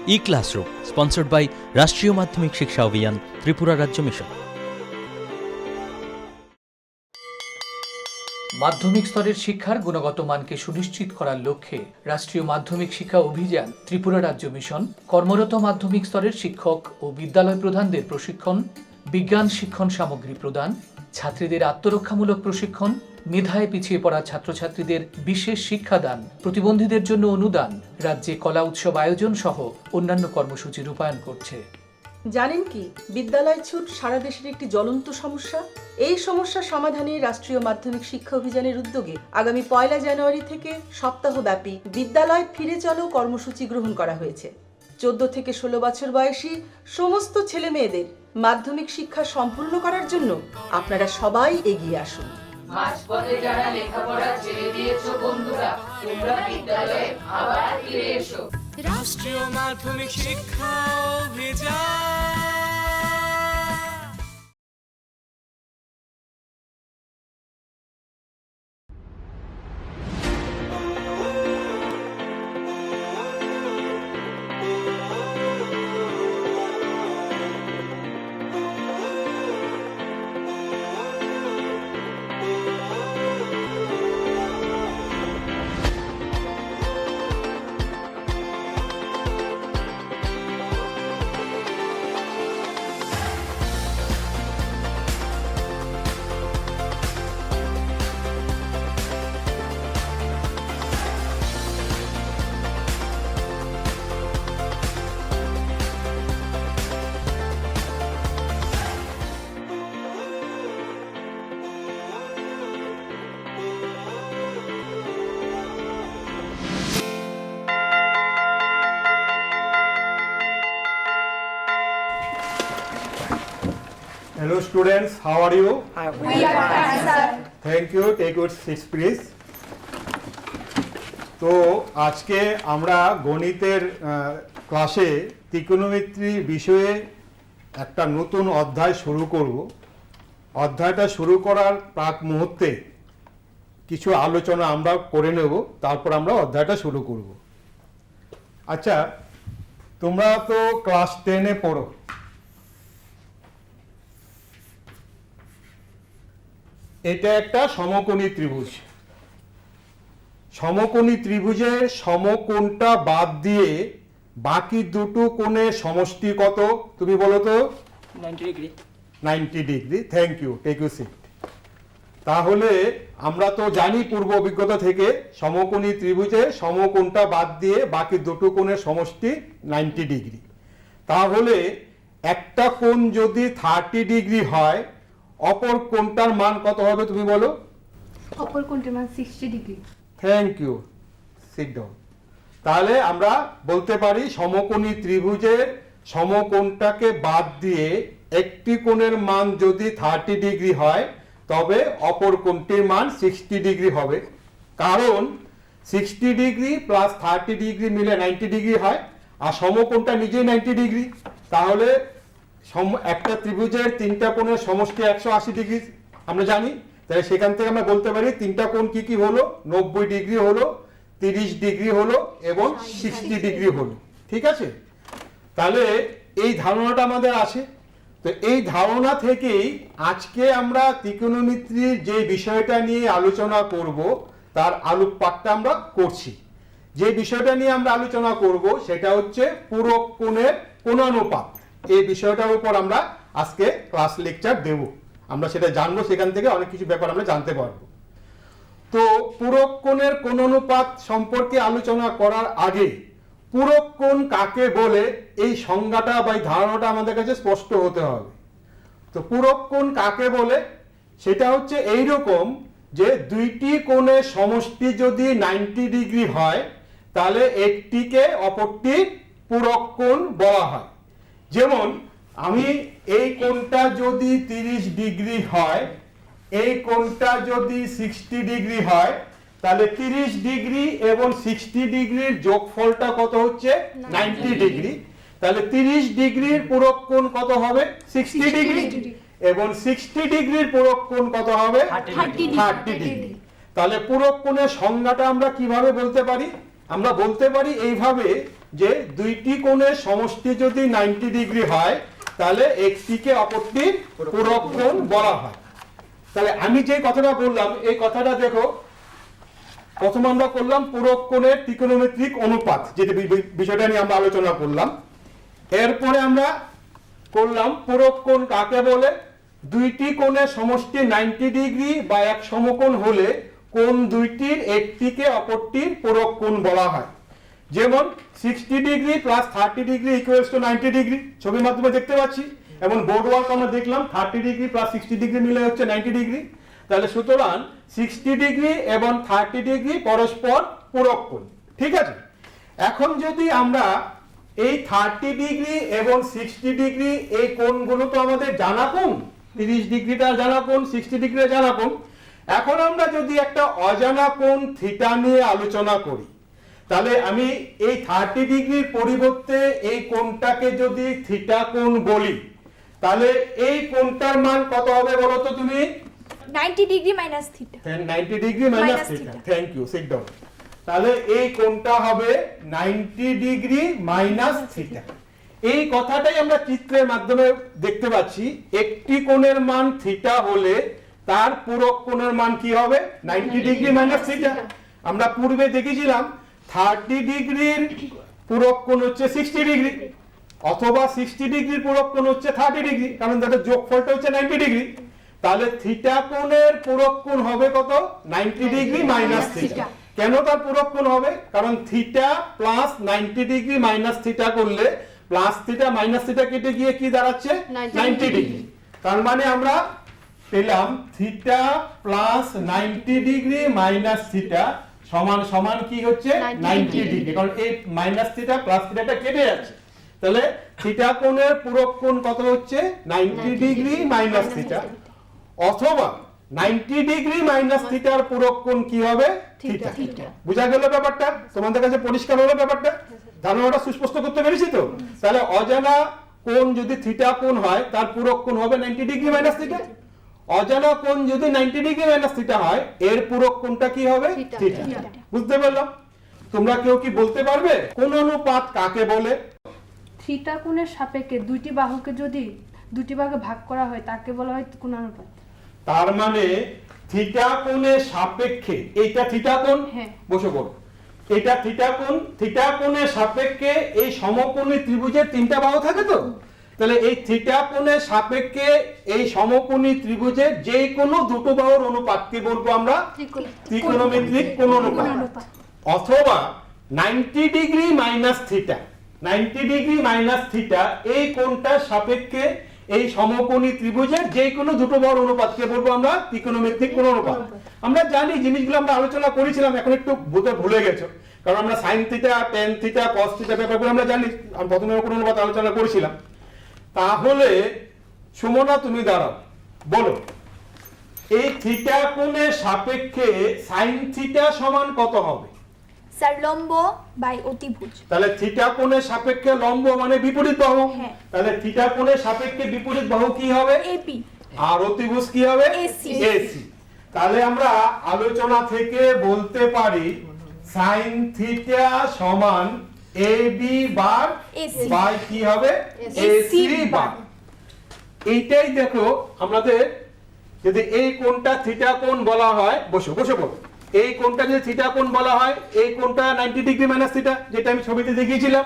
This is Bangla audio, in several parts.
E-Classroom, sponsored by রাষ্ট্রীয় মাধ্যমিক শিক্ষা অভিযান, ত্রিপুরা রাজ্য মিশন। মাধ্যমিক স্তরের শিক্ষার গুণগত মানকে সুনিশ্চিত করার লক্ষ্যে রাষ্ট্রীয় মাধ্যমিক শিক্ষা অভিযান, ত্রিপুরা রাজ্য মিশন কর্মরত মাধ্যমিক স্তরের শিক্ষক ও বিদ্যালয় প্রধানদের প্রশিক্ষণ, বিজ্ঞান শিক্ষণ সামগ্রী প্রদান, ছাত্রীদের আত্মরক্ষামূলক প্রশিক্ষণ, মেধায় পিছিয়ে পড়া ছাত্রছাত্রীদের বিশেষ শিক্ষাদান, প্রতিবন্ধীদের জন্য অনুদান, রাজ্যে কলা উৎসব আয়োজন সহ অন্যান্য কর্মসূচি রূপায়ণ করছে। জানেন কি, বিদ্যালয় ছুট সারা দেশের একটি জ্বলন্ত সমস্যা। এই সমস্যা সমাধানে রাষ্ট্রীয় মাধ্যমিক শিক্ষা অভিযানের উদ্যোগে আগামী 1 জানুয়ারি থেকে সপ্তাহব্যাপী বিদ্যালয় ফিরে চলো কর্মসূচি গ্রহণ করা হয়েছে। 14 থেকে 16 বছর বয়সী সমস্ত ছেলে মেয়েদের মাধ্যমিক শিক্ষা সম্পূর্ণ করার জন্য আপনারা সবাই এগিয়ে আসুন। মাঝপথে যারা লেখাপড়া ছেড়ে দিয়েছো বন্ধুরা, তোমরা বিদ্যালয়ে আবার ফিরে এসো। রাষ্ট্রীয় মাধ্যমিক শিক্ষা অভিযান। Hello students, how are you? We are fine, sir. Thank you. Take your seats please. তো আজকে আমরা গণিতের ক্লাসে ত্রিকোণমিতি বিষয়ে একটা নতুন অধ্যায় শুরু করব। অধ্যায়টা শুরু করার প্রাক মুহূর্তে কিছু আলোচনা আমরা করে নেব, তারপর আমরা অধ্যায়টা শুরু করব। আচ্ছা, তোমরা তো ক্লাস 10-এ পড়ো। এটা একটা সমকোণী ত্রিভুজ। সমকোণী ত্রিভুজের সমকোণটা বাদ দিয়ে বাকি দুটো কোণের সমষ্টি কত তুমি বলো তো? 90 degree. 90 degree. Thank you, take you seat. তাহলে আমরা তো জানি পূর্ব অভিজ্ঞতা থেকে সমকোণী ত্রিভুজের সমকোণটা বাদ দিয়ে বাকি দুটো কোণের সমষ্টি 90 ডিগ্রি। তাহলে একটা কোণ যদি 30 ডিগ্রি হয়, অপর কোণটার মান কত হবে তুমি বলো? অপর কোণটার মান 60 degree. Thank you, sit down. তাহলে আমরা বলতে পারি সমকোণী ত্রিভুজের সমকোণটাকে বাদ দিয়ে একটি কোণের মান যদি 30 ডিগ্রি হয়, তবে অপর কোণটির মান 60 ডিগ্রি হবে। কারণ 60 ডিগ্রি প্লাস 30 ডিগ্রি মিলে 90 ডিগ্রি হয়, আর সমকোণটা নিজেই 90 ডিগ্রি। তাহলে একটা ত্রিভুজের তিনটা কোণের সমষ্টি 180 ডিগ্রি আমরা জানি। তাহলে সেখান থেকে আমরা বলতে পারি তিনটা কোণ কি কি হলো? 90 ডিগ্রি হলো, 30 ডিগ্রি হলো এবং 60 ডিগ্রি হলো। ঠিক আছে? তাহলে এই ধারণাটা আমাদের আছে। তো এই ধারণা থেকেই আজকে আমরা ত্রিকোণমিতির যে বিষয়টা নিয়ে আলোচনা করব, তার আলোকপাতটা আমরা করছি। যে বিষয়টা নিয়ে আমরা আলোচনা করব সেটা হচ্ছে পূরক কোণের কোণানুপাত। এই বিষয়টার উপর আমরা আজকে ক্লাস লেকচার দেব। আমরা সেটা জানবো, সেখান থেকে অনেক কিছু ব্যাপার আমরা জানতে পারবো। তো পূরক কোণের কোণানুপাত সম্পর্কে আলোচনা করার আগে পূরক কোণ কাকে বলে এই সংজ্ঞাটা বা এই ধারণাটা আমাদের কাছে স্পষ্ট হতে হবে। তো পূরক কোণ কাকে বলে সেটা হচ্ছে এইরকম যে দুইটি কোণের সমষ্টি যদি 90 ডিগ্রি হয়, তাহলে একটিকে অপরটির পূরক কোণ বলা হয়। যেমন আমি এই কোণটা যদি 30 ডিগ্রি হয়, এই কোণটা যদি 60 ডিগ্রি হয়, তাহলে 30 ডিগ্রি এবং 60 ডিগ্রির যোগফলটা কত হচ্ছে? 90 ডিগ্রি। তাহলে 30 ডিগ্রির পূরক কোণ কত হবে? 60 ডিগ্রি। এবং 60 ডিগ্রির পূরক কোণ কত হবে? 30 ডিগ্রি। তাহলে পূরক কোণের সংজ্ঞাটা আমরা কিভাবে বলতে পারি? আমরা বলতে পারি এইভাবে যে দুইটি কোণের সমষ্টি যদি 90 ডিগ্রি হয় তাহলে একটিকে অপরটির পূরক কোণ বলা হয়। তাহলে আমি যে কথাটা বললাম এই কথাটা দেখো, প্রথম আমরা করলাম পূরক কোণের ত্রিকোণমিতিক অনুপাত, যেটা বিষয়টা নিয়ে আমরা আলোচনা করলাম। এরপরে আমরা করলাম পূরক কোণ কাকে বলে, দুইটি কোণের সমষ্টি 90 ডিগ্রি বা এক সমকোণ হলে কোণ দুইটির একটিকে অপরটির পূরক কোণ বলা হয়। যেমন 60 degree plus 30 degree equals to 90 degree, ছবির মাধ্যমে দেখতে পাচ্ছি। এবং বোর্ড ওয়ার্ক আমরা দেখলাম 30 ডিগ্রি প্লাস 60 ডিগ্রি মিলে হচ্ছে 90 ডিগ্রি। তাহলে সুতরাং 60 ডিগ্রি এবং 30 ডিগ্রি পরস্পর পূরক কোণ, ঠিক আছে। এখন যদি আমরা এই 30 ডিগ্রি এবং 60 ডিগ্রি এই কোণগুলো তো আমাদের জানা কোণ, 30 ডিগ্রিটা জানা কোণ, 60 ডিগ্রিটা জানা কোণ। এখন আমরা যদি একটা অজানা কোণ থিটা নিয়ে আলোচনা করি, তাহলে আমি এই 30 ডিগ্রির পরিবর্তে এই কোণটাকে যদি থিটা কোণ বলি, তাহলে এই কোণটার মান কত হবে বলো তো তুমি? 90 degree minus theta. 90 degree minus Minus theta, theta। Thank you, sit down. তাহলে এই কোণটা হবে 90 ডিগ্রি মাইনাস থিটা। এই কথাটাই আমরা চিত্রের মাধ্যমে দেখতে পাচ্ছি। একটি কোণের মান থিটা হলে তার পূরক কোণের মান কি হবে? 90 ডিগ্রি মাইনাস থিটা। আমরা পূর্বে দেখেছিলাম 30 ডিগ্রির পূরক কোণ হচ্ছে 60 ডিগ্রি, অথবা 60 ডিগ্রির পূরক কোণ হচ্ছে 30 ডিগ্রি, কারণ তাদের যোগফলটা হচ্ছে 90 ডিগ্রি। তাহলে থিটা কোণের পূরক কোণ হবে কত? 90 ডিগ্রি মাইনাস থিটা। কেন তার পূরক কোণ হবে? কারণ theta plus 90 degree minus theta করলে প্লাস থিটা মাইনাস থিটা কেটে গিয়ে কি দাঁড়াচ্ছে? 90 ডিগ্রি। তার মানে আমরা পেলাম theta plus 90 degree minus theta সমান সমান কি হচ্ছে? 90 ডিগ্রি, কারণ এই মাইনাস থিটা প্লাস থিটাটা কেটে যাচ্ছে। তাহলে থিটা কোণের পূরক কোণ কত হচ্ছে? 90 ডিগ্রি মাইনাস থিটা, অথবা 90 ডিগ্রি মাইনাস থিটার পূরক কোণ কি হবে? থিটা। বুঝা গেল ব্যাপারটা? তোমাদের কাছে পরিষ্কার হলো ব্যাপারটা? ধারণাটা সুস্পষ্ট করতে পেরেছি তো? তাহলে অজানা কোণ যদি থিটা কোণ হয় তার পূরক কোণ হবে 90 ডিগ্রি মাইনাস থিটা। অজানা কোণ যদি 90 ডিগ্রি মাইনাস থিটা হয় এর পূরক কোণটা কি হবে? থিটা। বুঝতে পারলাম? তোমরা কেউ কি বলতে পারবে কোন অনুপাত কাকে বলে? থিটা কোণের সাপেক্ষে দুইটি বাহুকে যদি দুটি ভাগে ভাগ করা হয় তাকে বলা হয় কোণানুপাত। তার মানে থিটা কোণের সাপেক্ষে, এইটা থিটা কোণ, হ্যাঁ। বসে পড়ো, এটা থিটা কোণ, থিটা কোণের সাপেক্ষে এই সমকোণী ত্রিভুজের তিনটা বাহু থাকে তো, তাহলে এই থিটা কোণের সাপেক্ষে এই সমকোণী ত্রিভুজের যে কোনো দুটো বাহুর অনুপাতকে বলবো আমরা ত্রিকোণমিতিক কোণ অনুপাত। অথবা 90 degree minus theta, 90 degree minus theta এই কোণটার সাপেক্ষে এই সমকোণী ত্রিভুজের যে কোনো দুটো বাহুর অনুপাতকে বলবো আমরা ত্রিকোণমিতিক কোণ অনুপাত। আমরা জানি জিনিসগুলো আমরা আলোচনা করেছিলাম, এখন একটু ভুলে গেছো, কারণ আমরা sine theta, tan theta, cos theta ব্যাপারগুলো আমরা জানি। আমি প্রথমে কোণ অনুপাত আলোচনা করেছিলাম। তাহলে সুমনা তুমি দাঁড়াও, বলো এই থিটা কোণের সাপেক্ষে সাইন থিটা সমান কত হবে? স্যার লম্ব বাই অতিভুজ। তাহলে থিটা কোণের সাপেক্ষে লম্ব মানে বিপরীত বাহু, হ্যাঁ। তাহলে থিটা কোণের সাপেক্ষে বিপরীত বাহু কি হবে? এপি। আর অতিভুজ কি হবে? AC। এসি। তাহলে আমরা আলোচনা থেকে বলতে পারি সাইন থিটা সমান এবি বার AC বাই কি হবে? এসি বার। এইটাই দেখো আমাদের, যদি এই কোণটা থিটা কোণ বলা হয়, বসে পড়ো, এই কোণটা যদি থিটা কোণ বলা হয়, এই কোণটা 90 ডিগ্রি মাইনাস থিটা, যেটা আমি ছবিতে দেখিয়েছিলাম।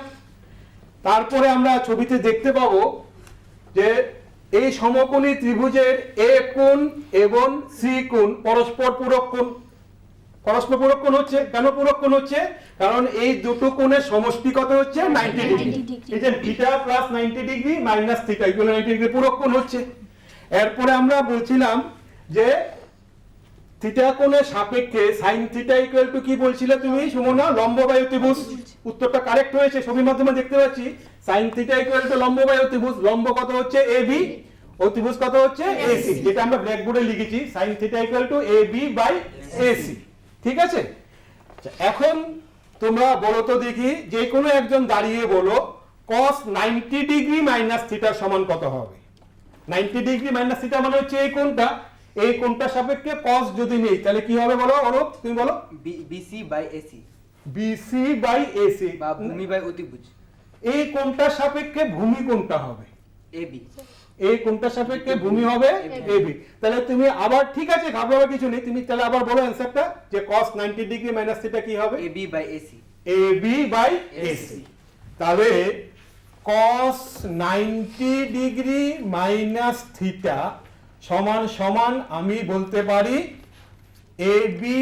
তারপরে আমরা ছবিতে দেখতে পাবো যে এই সমকোণী ত্রিভুজের এ কোণ এবং সি কোণ পরস্পর পূরক কোণ। পরস্পর পূরক কোণ হচ্ছে কেন? পূরক কোণ হচ্ছে কারণ এই দুটো কোণের সমষ্টি কত হচ্ছে? 90 ডিগ্রি। এই যে theta plus 90 degree minus theta equal 90 degree পূরক কোণ হচ্ছে। এরপরে আমরা বলছিলাম যে থিটা কোণের সাপেক্ষে সাইন থিটা ইকুয়াল টু কি বলছিলে তুমি সুমনা? লম্ব বাই অতিভুজ। উত্তরটা কারেক্ট হয়েছে, ছবির মাধ্যমে দেখতে পাচ্ছি। সাইন থিটা ইকুয়াল টু লম্ব বাই অতিভুজ। লম্ব কত হচ্ছে? এবি, অতিভুজ কত হচ্ছে? এসি, যেটা আমরা ব্ল্যাকবোর্ডে লিখেছি sine theta equal to AB by AC. ঠিক আছে? এখন তোমরা বলো তো দেখি, যে কোনো একজন দাঁড়িয়ে বলো cos 90 ডিগ্রি মাইনাস থিটা সমান কত হবে? 90 ডিগ্রি মাইনাস থিটা মানে হচ্ছে এই কোণটা, এই কোণটার সাপেক্ষে cos যদি নেই তাহলে কি হবে বলো? অরূপ তুমি বলো। BC by AC। BC by AC বা ভূমি বাই অতিভুজ এই কোণটার সাপেক্ষে ভূমি কোণটা হবে এবি এই কোণটার সাপেক্ষে ভূমি হবে এবি। তাহলে তুমি আবার ঠিক আছে, ঘাবড়াবার কিছু নেই, তুমি তাহলে আবার বলো অ্যানসারটা যে cos 90 ডিগ্রি মাইনাস থিটা কি হবে? AB by AC AB by AC. তাহলে cos 90 ডিগ্রি মাইনাস থিটা সমান সমান আমি বলতে পারি AB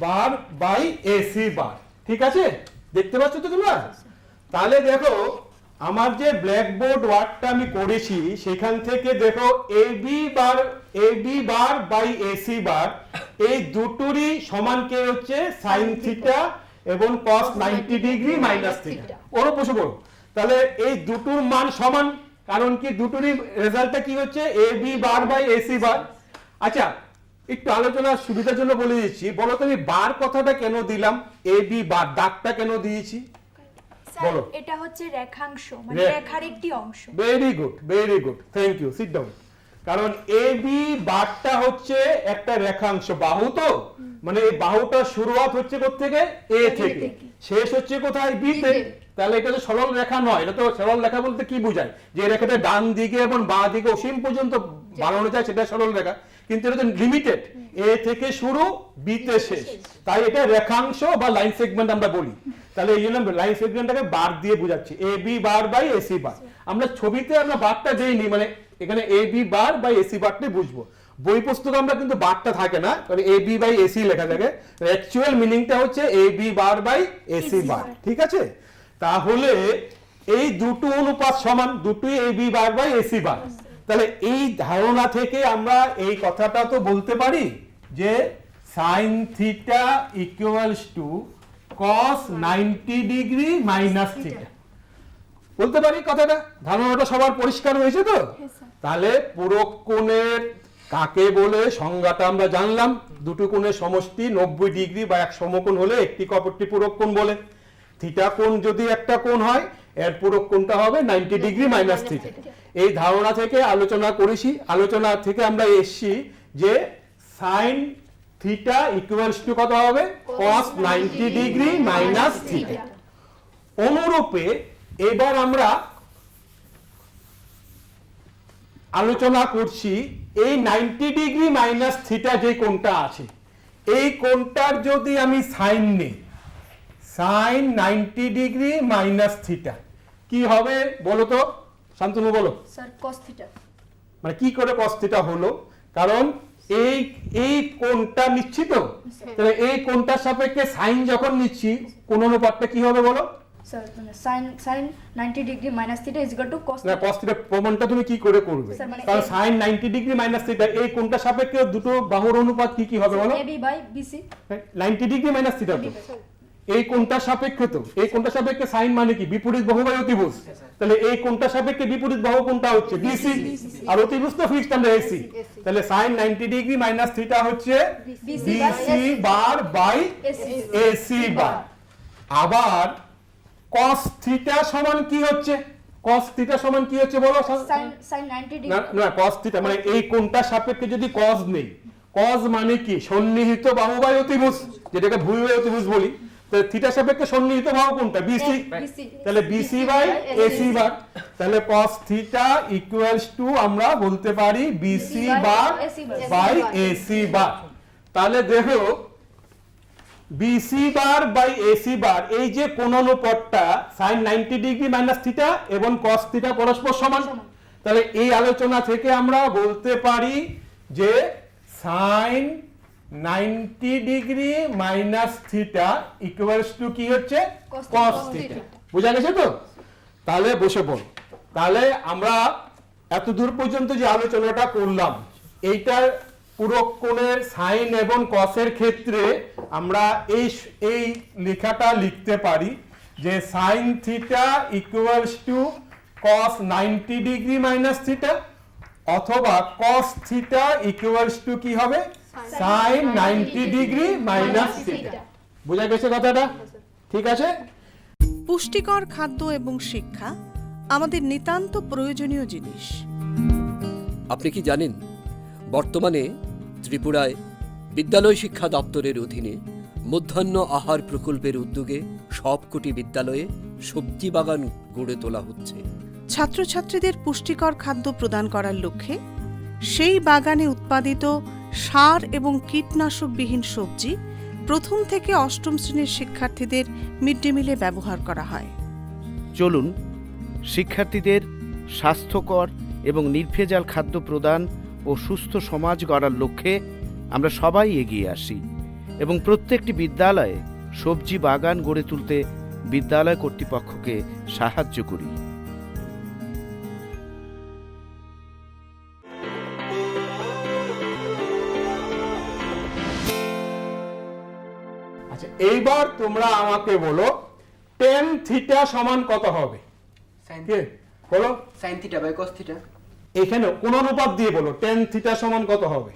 bar by AC bar. ঠিক আছে, দেখতে পাচ্ছ তো তোমরা? তাহলে দেখো আমার যে ব্ল্যাকবোর্ড ওয়ার্কটা আমি করেছি সেখান থেকে দেখো এবি বার বাই এসি বার এই দুটোরই সমান কে হচ্ছে সাইন থিটা এবং cos 90 ডিগ্রি মাইনাস থিটা। ওর বসে পড়ো। তাহলে এই দুটোর মান সমান, কারণ কি দুটোরই রেজাল্টটা কি হচ্ছে এবি বার বাই এসি বার। আচ্ছা, একটু আলোচনার সুবিধার জন্য বলে দিচ্ছি, বলো তো আমি বার কথাটা কেন দিলাম, এবি বার দাগটা কেন দিয়েছি? বলো। এটা হচ্ছে রেখাংশ, মানে রেখার একটি অংশ। Very good, thank you, sit down. কারণ এবি বারটা হচ্ছে একটা রেখাংশ, বাহু তো, মানে এই বাহুটার শুরুয়াত হচ্ছে কোত্থেকে? এ থেকে, শেষ হচ্ছে কোথায়? বি তে। তাহলে এটা তো সরল রেখা নয়, এটা তো সরল রেখা বলতে কি বোঝায়, যে রেখাটা ডান দিকে এবং বাঁ দিকে অসীম পর্যন্ত বাড়ানো যায় সেটা সরল রেখা, কিন্তু এটা তো লিমিটেড, এ থেকে শুরু বি তে শেষ, তাই এটা রেখাংশ বা লাইন সেগমেন্ট আমরা বলি। তাহলে এই জন্য লাইন সেগমেন্টটাকে বার দিয়ে বোঝাচ্ছি, A B bar by AC বার। আমরা ছবিতে আমরা বারটা দেইনি, মানে এখানে A B bar by AC বারটাই বুঝবো। বই পুস্তকে আমরা কিন্তু বারটা থাকে না, কারণ এ বি বাই এসি লেখা থাকে, অ্যাকচুয়াল মিনিংটা হচ্ছে A B bar by AC bar. ঠিক আছে, তাহলে এই দুটো অনুপাত সমান, দুটোই A B bar by AC bar. তাহলে এই ধারণা থেকে আমরা এই কথাটা তো বলতে পারি যে sine theta equals two cos 90 degree minus theta, বলতে পারি কথাটা? ধারণাটা সবার পরিষ্কার হয়েছে তো? তাহলে পুরক কোণের কাকে বলে সংজ্ঞাটা আমরা জানলাম, দুটো কোণের সমষ্টি 90 ডিগ্রি বা এক সমকোণ হলে একটি অপরটি পুরক কোণ বলে। থিটা কোণ যদি একটা কোণ হয় এর পুরক কোণটা হবে 90 ডিগ্রি মাইনাস থিটা। এই ধারণা থেকে আলোচনা করেছি, আলোচনা থেকে আমরা এসেছি যে সাইন থিটা ইকুয়ালস টু কত হবে? cos 90 degree minus theta. অনুরূপে এবার আমরা আলোচনা করছি এই 90 ডিগ্রি মাইনাস থিটা যে কোণটা আছে, এই কোণটার যদি আমি সাইন নিই, সাইন 90 ডিগ্রি মাইনাস থিটা কি হবে বলো তো? শান্তনু বলো। Sir cos theta. মানে কি করে cos থিটা হলো? কারণ এই কোণটা নিচ্ছি তো, তাহলে এই কোণটার সাপেক্ষে সাইন যখন নিচ্ছি কোণ অনুপাতটা কি হবে বলো? স্যার মানে sin 90 degree minus theta is equal two cos না, cos থিটা প্রমাণটা তুমি কি করে করবে? স্যার, মানে কারণ sin 90 ডিগ্রি মাইনাস থিটা এই কোণটার সাপেক্ষে দুটো বাহুর অনুপাত কি হবে বলো? AB by BC। 90 degree minus theta তো এই কোণটার সাপেক্ষে, তো এই কোণটার সাপেক্ষে সাইন মানে কি? বিপরীত বাহু বাই অতিভুজ। তাহলে এই কোণটার সাপেক্ষে বিপরীত বাহু কোণটা হচ্ছে BC, আর অতিভুজ তো ফিক্সড আমরা AC। তাহলে sin 90 ডিগ্রি মাইনাস থিটা হচ্ছে BC বার বাই AC বার। আবার cos থিটা সমান কি হচ্ছে? cos থিটা সমান কি হচ্ছে বলো? sin 90 ডিগ্রি না, cos থিটা মানে এই কোণটার সাপেক্ষে যদি cos নেই, cos মানে কি? সন্নিহিত বাহু বাই অতিভুজ, যেটাকে ভূমি বাই অতিভুজ বলি। তাহলে থিটার সাপেক্ষে সন্নিহিত বাহু কোনটা? BC। তাহলে BC বাই AC বার। তাহলে cos থিটা ইকুয়ালস টু আমরা বলতে পারি BC বার বাই AC বার। তাহলে দেখো BC বার বাই AC বার, এই যে কোণ অনুপাতটা sin 90 ডিগ্রি মাইনাস থিটা এবং cos থিটা পরস্পর সমান। তাহলে এই আলোচনা থেকে আমরা বলতে পারি যে sin 90 degree minus theta equals to কি হচ্ছে? cos theta. বোঝা গেছে তো? তাহলে বসে পড়। তাহলে আমরা এত দূর পর্যন্ত যে আলোচনাটা করলাম, এইটার পুরক কোণের সাইন এবং কসের ক্ষেত্রে আমরা এই লেখাটা লিখতে পারি যে sine theta equals two cos 90 degree minus theta, অথবা cos থিটা ইকুয়ালস টু কি হবে? sin 90 degree minus theta. বোঝা গেছে কথাটা? ঠিক আছে। পুষ্টিকর খাদ্য এবং শিক্ষা আমাদের নিতান্ত প্রয়োজনীয় জিনিস। আপনি কি জানেন বর্তমানে ত্রিপুরায় বিদ্যালয় শিক্ষা দপ্তরের অধীনে মধ্যাহ্ন আহার প্রকল্পের উদ্যোগে সবকটি বিদ্যালয়ে সবজি বাগান গড়ে তোলা হচ্ছে। ছাত্রছাত্রীদের পুষ্টিকর খাদ্য প্রদান করার লক্ষ্যে সেই বাগানে উৎপাদিত সার এবং কীটনাশকবিহীন সবজি প্রথম থেকে অষ্টম শ্রেণীর শিক্ষার্থীদের মিড ডে মিলে ব্যবহার করা হয়। চলুন শিক্ষার্থীদের স্বাস্থ্যকর এবং নির্ভেজাল খাদ্য প্রদান ও সুস্থ সমাজ গড়ার লক্ষ্যে আমরা সবাই এগিয়ে আসি এবং প্রত্যেকটি বিদ্যালয়ে সবজি বাগান গড়ে তুলতে বিদ্যালয় কর্তৃপক্ষকে সাহায্য করি। আচ্ছা, এইবার তোমরা আমাকে বলো tan থিটা সমান কত হবে? কে বলো? sin theta by cos theta। এখানে কোন অনুপাত দিয়ে বলো tan থিটা সমান কত হবে?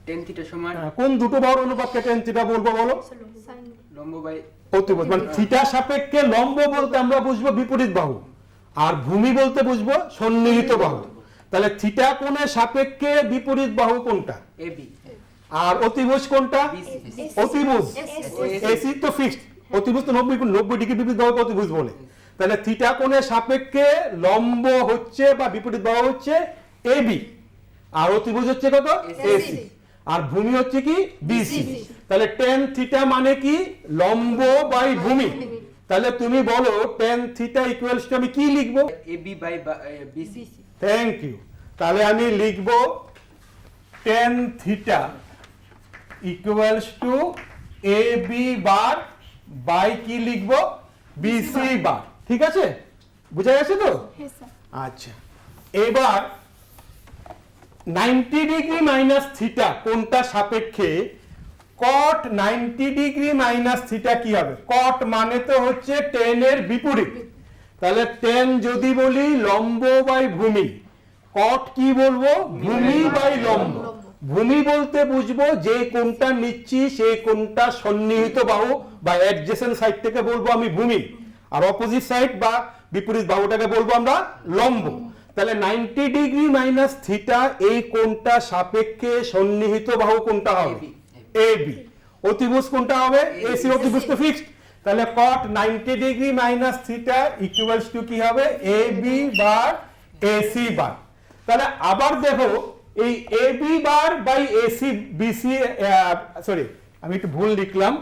tan theta সমান কোন দুটো বাহুর অনুপাতকে tan থিটা বলবো বলো? লম্ব বাই অতিভুজ। মানে থিটা সাপেক্ষে লম্ব বলতে আমরা বুঝবো বিপরীত বাহু, আর ভূমি বলতে বুঝবো সন্নিহিত বাহু। তাহলে থিটা কোণের সাপেক্ষে বিপরীত বাহু কোনটা? AB। আর অতিভুজ কোনটা? অতিভুজ। এসি তো ফিক্সড, অতিভুজ তো 90 ডিগ্রি বিপরীত বাহুকে অতিভুজ বলে। তাহলে থিটা কোণের সাপেক্ষে লম্ব হচ্ছে বা বিপরীত বাহু হচ্ছে এবি, আর অতিভুজ হচ্ছে কত? এসি, আর ভূমি হচ্ছে কি? বিসি। তাহলে tan থিটা মানে কি? লম্ব বাই ভূমি। তাহলে তুমি বলো tan থিটা ইকুয়ালস টু আমি কি লিখবো? AB by BC। Thank you. তাহলে আমি লিখবো tan theta equals to AB bar by কি লিখবো? BC বার। ঠিক আছে, বুঝা গেছে তো? আচ্ছা, এবার 90 ডিগ্রি মাইনাস থিটা কোনটা সাপেক্ষে cot 90 ডিগ্রি মাইনাস থিটা কি হবে? cot মানে তো হচ্ছে tan এর বিপরীত। তাহলে tan যদি বলি লম্ব বাই ভূমি, cot কি বলবো? ভূমি বাই লম্ব। ভূমি বলতে বুঝবো যে কোনটা নিচ্ছি সেই কোনটা সন্নিহিত বাহু বা অ্যাডজেসেন্ট সাইড থেকে বলবো আমি ভূমি, আর অপোজিট সাইড বা বিপরীত বাহুটাকে বলবো আমরা লম্ব। তাহলে 90 ডিগ্রি মাইনাস থিটা এই কোনটা সাপেক্ষে সন্নিহিত বাহু কোনটা হবে? এবি। অতিভুজ কোনটা হবে? এসি। অতিভুজ তো ফিক্সড। তাহলে cot 90 degree minus theta equals to কি হবে? AB bar AC bar. তাহলে আবার দেখো এই AB bar by AC BC, sorry আমি একটু ভুল লিখলাম,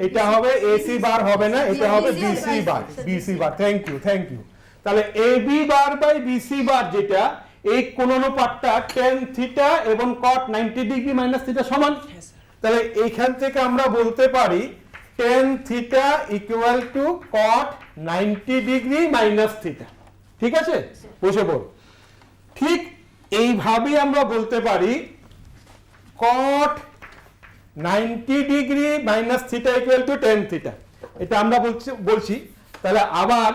এটা হবে এসি বার হবে না, এটা হবে BC bar. BC bar, thank you, thank you. তাহলে AB bar by BC bar যেটা, এই কোন অনুপাতটা tan থিটা এবং cot 90 ডিগ্রি মাইনাস থিটা সমান। তাহলে এইখান থেকে আমরা বলতে পারি tan theta equal to cot 90 degree minus theta. ঠিক আছে, বসে পড়ো। ঠিক এইভাবে আমরা বলতে পারি cot 90 degree minus theta equal two tan theta. এটা আমরা বলছি। তাহলে আবার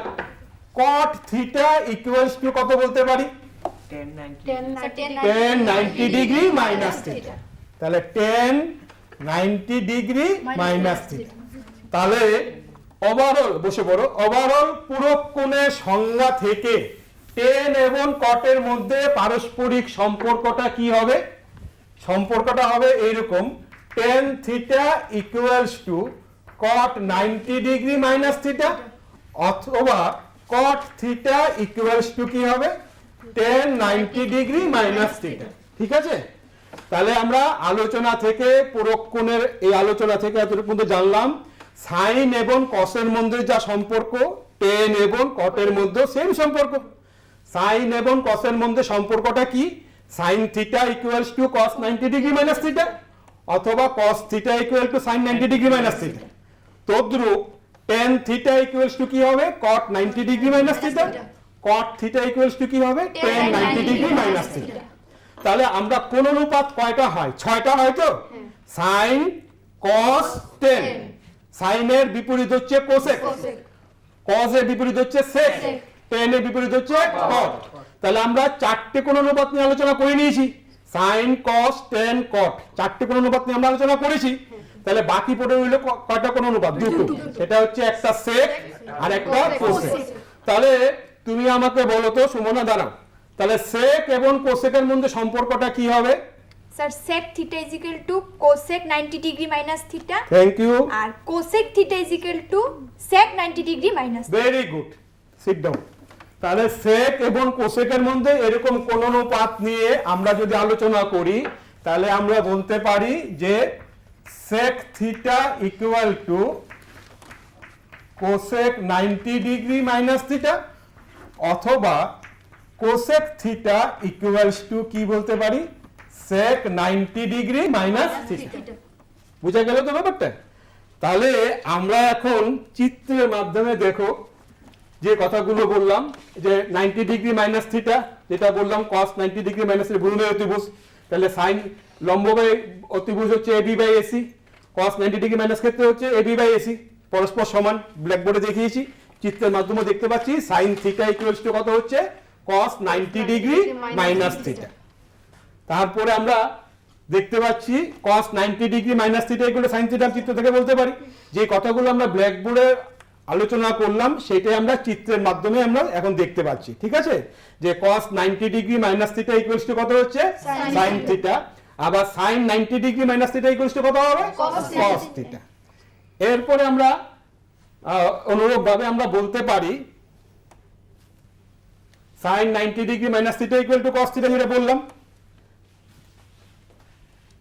cot থিটা ইকুয়ালস টু কত বলতে পারি? tan 90 degree minus theta. তাহলে tan 90 ডিগ্রি মাইনাস থিটা। তাহলে ওভারঅল, বসে পড়ো, ওভারঅল পুরো কোণের সংজ্ঞা থেকে tan এবং cot এর মধ্যে পারস্পরিক সম্পর্কটা কি হবে? সম্পর্কটা হবে এইরকম, tan theta equals two cot 90 degree minus theta, অথবা cot থিটা ইকুয়ালস টু কি হবে? tan 90 degree minus theta. ঠিক আছে, তাহলে আমরা আলোচনা থেকে পুরোক্ষণের এই আলোচনা থেকে এতটুকু পর্যন্ত জানলাম সাইন এবং কসের মধ্যে যা সম্পর্ক, tan এবং cot এর মধ্যে সেম সম্পর্ক। সাইন এবং কসের মধ্যে সম্পর্কটা কি? Sine theta equals two cos 90 degree minus theta, অথবা cos theta equal two sin 90 degree minus theta. তদ্রূপ tan থিটা ইকুয়ালস টু কি হবে? cot 90 degree minus theta. cot theta equals to কি হবে? tan 90 degree minus theta. তাহলে আমরা কোন অনুপাত কয়টা হয়? 6টা হয় তো? sin cos tan, sin এর বিপরীত হচ্ছে cosec, cos এর বিপরীত হচ্ছে sec, tan এর বিপরীত হচ্ছে cot। তাহলে আমরা 4টে কোন অনুপাত নিয়ে আলোচনা করে নিয়েছি, sin cos tan cot, 4টে কোন অনুপাত নিয়ে আমরা আলোচনা করেছি। তাহলে বাকি পড়ে রইল কয়টা কোন অনুপাত? দুটো। সেটা হচ্ছে একটা sec আর একটা cosec। তাহলে তুমি আমাকে বলো তো সুমনা, দাঁড়াও, তাহলে sec এবং cosec এর মধ্যে সম্পর্কটা কি হবে? Sir sec theta is equal to cosec 90 degree minus theta thank you, আর cosec theta is equal to sec 90 degree minus very good, sit down. তাহলে সেক এবং কোসেকের মধ্যে এরকম কোন অনুপাত নিয়ে আমরা যদি আলোচনা করি তাহলে আমরা বলতে পারি যে sec theta equal to cosec 90 degree minus theta, অথবা কোসেক থিটা ইকুয়ালস টু কি বলতে পারি, সেক 90 ডিগ্রি মাইনাস থিটা। বুঝা গেল তো ব্যাপারটা? তাহলে আমরা এখন চিত্রের মাধ্যমে দেখো যে কথাগুলো বললাম, যে 90 ডিগ্রি মাইনাস থিটা যেটা বললাম cos 90 ডিগ্রি মাইনাস বুলনের অতিভুজ, তাহলে সাইন লম্ব বাই অতিভুজ হচ্ছে AB by AC, cos 90 degree minus ক্ষেত্রে হচ্ছে এবি বাই এসি, পরস্পর সমান, ব্ল্যাকবোর্ডে দেখিয়েছি, চিত্রের মাধ্যমে দেখতে পাচ্ছি সাইন থিটা ইকুয়ালস টু কত হচ্ছে cos 90 ডিগ্রি মাইনাস থিটা। তারপরে আমরা দেখতে পাচ্ছি cos 90 degree minus theta equal two sin theta, চিত্র থেকে বলতে পারি। যে কথাগুলো আমরা ব্ল্যাকবোর্ডে আলোচনা করলাম সেটাই আমরা চিত্রের মাধ্যমে আমরা এখন দেখতে পাচ্ছি, ঠিক আছে? যে cos 90 degree minus theta equals two কত হচ্ছে sin থিটা, আবার sin 90 degree minus theta equals two কত হবে cos থিটা। এরপরে আমরা অনুরূপভাবে আমরা বলতে পারি sin 90 degree minus theta equal two cos theta, যেটা বললাম।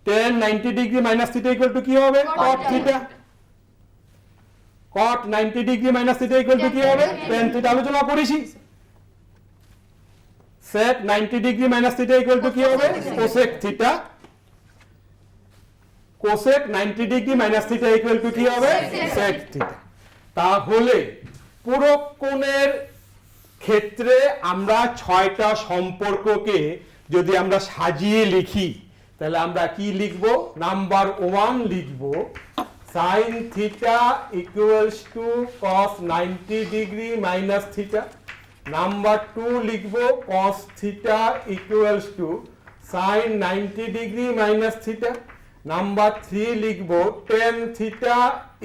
tan 90 degree minus theta equal two কি হবে cot theta, cot 90 degree minus theta equal two কি হবে tan থিটা, আলোচনা করেছি। sec 90 degree minus theta equal two কি হবে cosec theta, cosec 90 degree minus theta equal two কি হবে sec থিটা। তাহলে পুরো কোণের ক্ষেত্রে আমরা 6টা সম্পর্ককে যদি আমরা সাজিয়ে লিখি তাহলে আমরা কি লিখব? নাম্বার 1 লিখব sin theta equals two cos 90 degree minus theta, number 2 লিখব cos theta equals two sin 90 degree minus theta, number 3 লিখব tan theta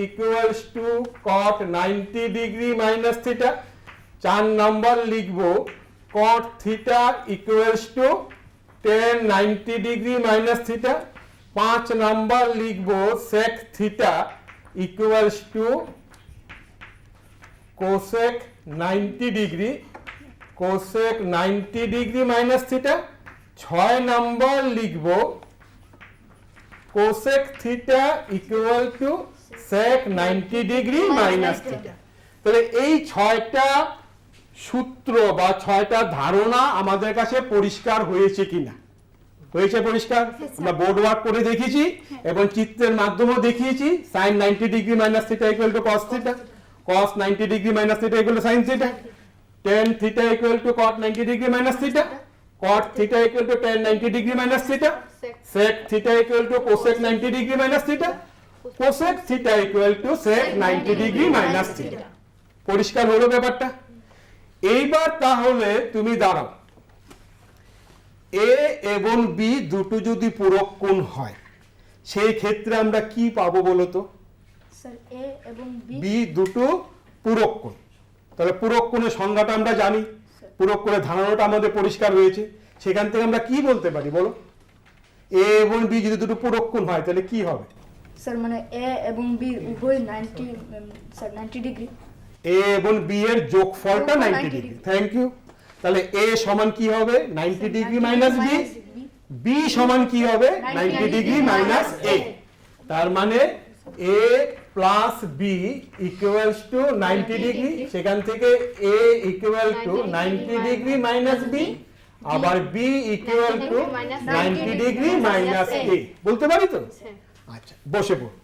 equals two cot 90 degree minus theta, 4 number লিখব cot theta equals two tan 90 degree minus theta, 5 number লিখব sec theta equals two cosec 90 degree minus theta, 6 number লিখব cosec theta equal to sec 90 degree minus theta. তাহলে এই 6টা সূত্র বা 6টা ধারণা আমাদের কাছে পরিষ্কার হয়েছে কিনা? হয়েছে পরিষ্কার? আমরা বোর্ড ওয়ার্ক করে দেখিয়েছি এবং চিত্রের মাধ্যমেও দেখিয়েছি sin 90 degree minus theta equal two cos theta, cos 90 degree minus theta equal two sin theta, tan theta equal to cot 90 degree minus theta, cot theta equal two tan 90 degree minus theta, sec theta equal to cosec 90 degree minus theta, cosec theta equal to sec 90 degree minus theta. পরিষ্কার হলো ব্যাপারটা? এইবার তাহলে তুমি দাঁড়াও, এ এবং বি দুটো যদি পূরক কোণ হয় সেই ক্ষেত্রে আমরা কি পাবো বলো তো? স্যার a এবং বি দুটো পূরক কোণ, তাহলে পূরক কোণের সংজ্ঞাটা আমরা জানি, পূরক কোণের ধারণাটা আমাদের পরিষ্কার হয়েছে, সেখান থেকে আমরা কি বলতে পারি বলো? এ এবং বি যদি দুটো পূরক কোণ হয় তাহলে কি হবে? স্যার মানে a এবং b উভয় 90 ডিগ্রি, এ এবং বি এর যোগফলটা 90 ডিগ্রি। Thank you. তাহলে এ সমান কি হবে 90 ডিগ্রি মাইনাস বি, বি সমান কি হবে 90 ডিগ্রি মাইনাস এ। তার মানে A plus B equals to 90 degree, সেখান থেকে A equal to 90 degree minus B, আবার B equal to 90 degree minus A. বলতে পারি তো? আচ্ছা, বসে পড়ো।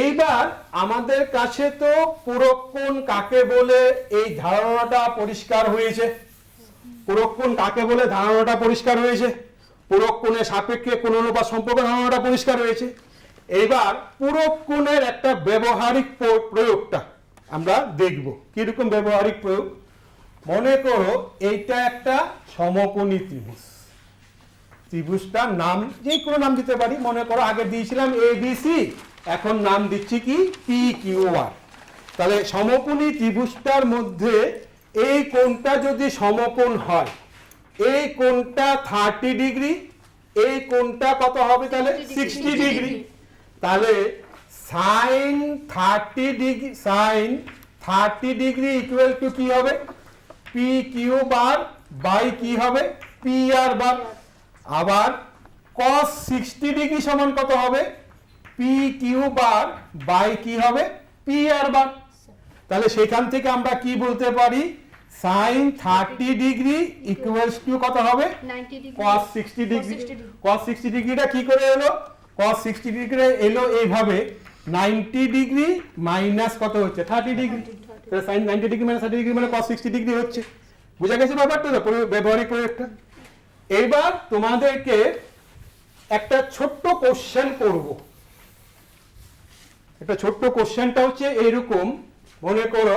এইবার আমাদের কাছে তো পূরক কোণ কাকে বলে এই ধারণাটা পরিষ্কার হয়েছে, পূরক কোণ কাকে বলে ধারণাটা পরিষ্কার হয়েছে, পূরক কোণের সাপেক্ষে কোণ অনুপাত সম্পর্ক ধারণাটা পরিষ্কার হয়েছে। এইবার পূরক কোণের একটা ব্যবহারিক প্রয়োগটা আমরা দেখব। কিরকম ব্যবহারিক প্রয়োগ? মনে করো এইটা একটা সমকোণী ত্রিভুজ, ত্রিভুজটার নাম যে কোনো নাম দিতে পারি, মনে করো আগে দিয়েছিলাম ABC, এখন নাম দিচ্ছি কি PQR। তাহলে সমকোণী ত্রিভুজটার মধ্যে এই কোণটা যদি সমকোণ হয়, এই কোণটা 30 ডিগ্রি এই কোণটা কত হবে তাহলে 60 ডিগ্রি। তাহলে সাইন 30 ডিগ্রি ইকুয়াল টু কি হবে পি কিউ বার বাই কি হবে পি আর বার। আবার cos 60 ডিগ্রি সমান কত হবে পি কিউ বার বাই কি হবে পি আর বার। তাহলে সেখান থেকে আমরা কি বলতে পারি সাইন 30 ডিগ্রি ইকুয়ালস টু কত হবে 90 ডিগ্রি cos 60 ডিগ্রি। cos 60 ডিগ্রিটা কি করে এলো cos 60 ডিগ্রি এলো এইভাবে 90 ডিগ্রি মাইনাস কত হচ্ছে 30 ডিগ্রি। তাহলে sin 90 ডিগ্রি মাইনাস 30 ডিগ্রি মানে cos 60 ডিগ্রি হচ্ছে। বুঝা গেছে ব্যাপারটা তো ব্যবহারিক প্রয়োগটা। এইবার তোমাদেরকে একটা ছোট্ট কোশ্চেন করব। একটা ছোট্ট কোশ্চেনটা হচ্ছে এরকম, মনে করো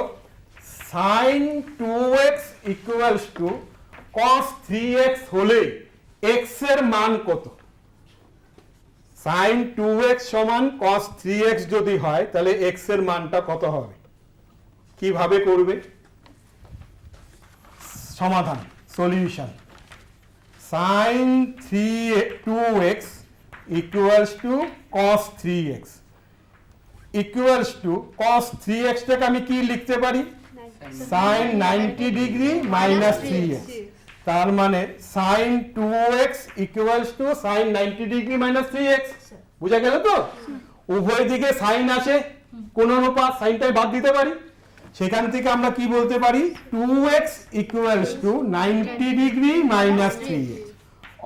sin 2x equals to cos 3x হলে x এর মান কত? sin 2x সমান cos 3x যদি হয় তাহলে x এর মানটা কত হবে? কিভাবে করবে? সমাধান solution sin 2x equals to cos 3x equals to cos 3x টাকে আমি কি লিখতে পারি sin 90 ডিগ্রি মাইনাস 3x। তার মানে sin 2x equals to sin 90 degree minus 3x। বুঝা গেল তো? উভয় দিকে sin আসে, কোন অনুপাত সাইনটাই বাদ দিতে পারি। সেখান থেকে আমরা কি বলতে পারি 2x equals to 90 degree minus 3x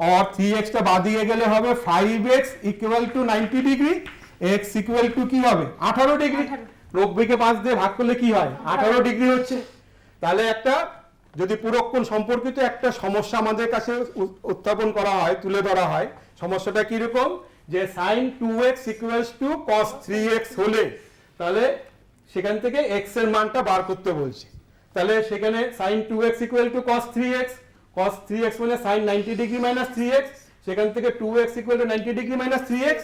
और 3x টা বাদ দিয়ে গেলে হবে 5x equal to 90 degree, x equal to কি হবে 18 ডিগ্রি। 90 কে 5 দিয়ে ভাগ করলে কি হয় 18 ডিগ্রি হচ্ছে। তাহলে একটা যদি পুরোক্ষণ সম্পর্কিত একটা সমস্যা আমাদের কাছে উত্থাপন করা হয়, তুলে ধরা হয়, সমস্যাটা কি রকম যে sin 2x equals to cos 3x হলে তাহলে সেখান থেকে x এর মানটা বার করতে বলছে। তাহলে সেখানে sin 2x equal to cos 3x, cos 3x মানে sin 90 ডিগ্রি মাইনাস 3x, সেখান থেকে 2x equal to 90 degree minus 3x,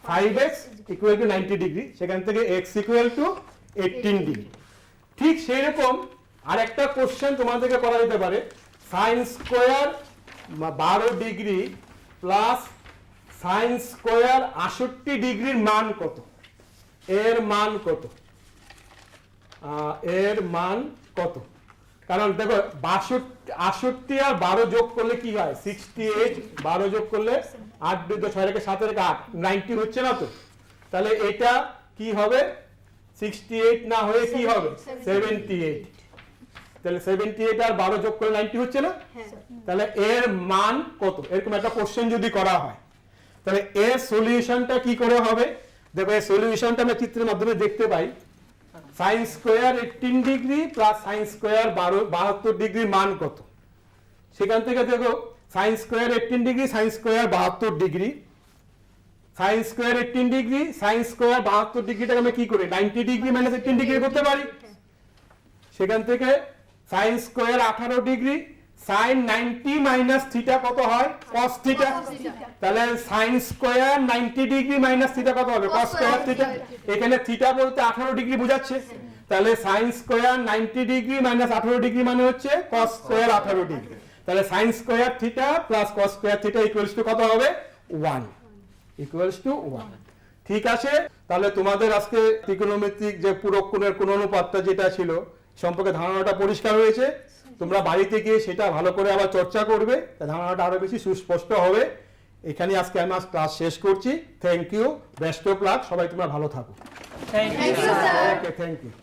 5x equal to 90 degree, সেখান থেকে x ইকুয়াল টু 18 ডিগ্রি। ঠিক সেই রকম আরেকটা কোশ্চেন তোমাদেরকে করা যেতে পারে sin square 12 degree plus sin square 68 ডিগ্রির মান কত? এর মান কত? এর মান কত? কারণ দেখো 68 আর 12 যোগ করলে কি হয় 68, 12 যোগ করলে 8 2 6 রেখে 7 রেখে 8 90 হচ্ছে না তো? তাহলে এটা কি হবে 68 না হয়ে কি হবে 78। তাহলে 78 আর 12 যোগ করলে 90 হচ্ছে না? তাহলে এর মান কত? এরকম একটা কোশ্চেন যদি করা হয় তাহলে এর সলিউশনটা কি করে হবে? দেখো এই সলিউশনটা আমরা চিত্রের মাধ্যমে দেখতে পাই। sin square 18 degree plus sin square 72 ডিগ্রির মান কত? সেখান থেকে দেখো sin square 18 degree sin square 72 degree, sin square 18 degree sin square 72 ডিগ্রিটাকে আমরা কি করি 90 ডিগ্রি মাইনাস 18 ডিগ্রি করতে পারি। সেখান থেকে sin square 18 degree sin 90 minus theta কত হয় cos থিটা। তাহলে sin square 90 degree minus theta কত হবে cos স্কয়ার থিটা। এখানে থিটা বলতে 18 ডিগ্রি বোঝাচ্ছে। তাহলে sin square 90 degree minus 18 degree মানে হচ্ছে cos স্কয়ার 18 ডিগ্রি। তাহলে sin square theta plus cos square theta equals two কত হবে 1 ইকুয়ালস টু 1। ঠিক আছে, তাহলে তোমাদের আজকে ত্রিকোণমিতিক যে পুরোক্ষণের কোণ অনুপাতটা যেটা ছিল সম্পর্কে ধারণাটা পরিষ্কার হয়েছে। তোমরা বাড়িতে গিয়ে সেটা ভালো করে আবার চর্চা করবে, ধারণাটা আরো বেশি সুস্পষ্ট হবে। এখানে আজকে আমার ক্লাস শেষ করছি। Thank you, best of luck, সবাই তোমরা ভালো থাকো। Thank you sir. Okay, thank you.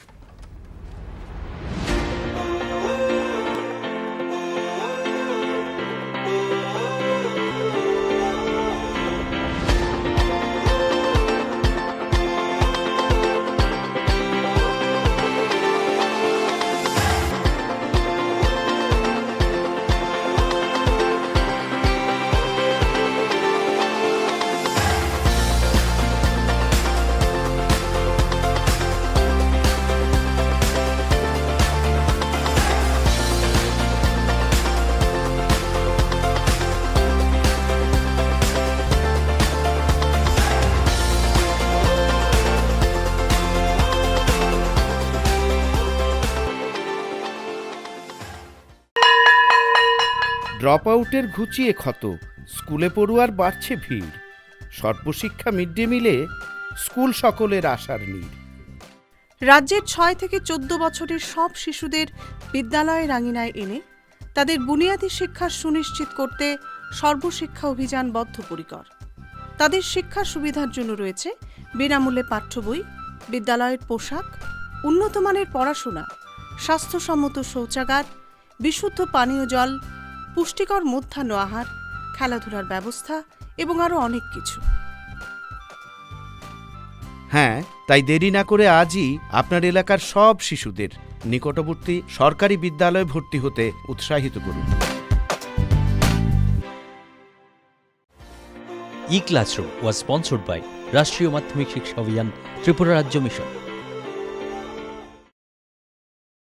Drop আউটের ঘুচিয়ে ক্ষত, স্কুলে পড়ুয়ার বাড়ছে ভিড়। সর্বশিক্ষা মিড ডে মিলে স্কুল সকলের আশার নীড়। রাজ্যের 6 থেকে 14 বছরের সব শিশুদের বিদ্যালয়ের আঙিনায় এনে তাদের বুনিয়াদী শিক্ষা সুনিশ্চিত করতে সর্বশিক্ষা অভিযান বদ্ধপরিকর। তাদের শিক্ষার সুবিধার জন্য রয়েছে বিনামূল্যে পাঠ্য বই, বিদ্যালয়ের পোশাক, উন্নতমানের পড়াশোনা, স্বাস্থ্যসম্মত শৌচাগার, বিশুদ্ধ পানীয় জল, পুষ্টিকর মধ্যাহ্ন আহার, খেলাধুলার ব্যবস্থা এবং আরও অনেক কিছু। হ্যাঁ, তাই দেরি না করে আজই আপনার এলাকার সব শিশুদের নিকটবর্তী সরকারি বিদ্যালয়ে ভর্তি হতে উৎসাহিত করুন। E-Classroom was sponsored by রাষ্ট্রীয় মাধ্যমিক শিক্ষা অভিযান ত্রিপুরা রাজ্য মিশন।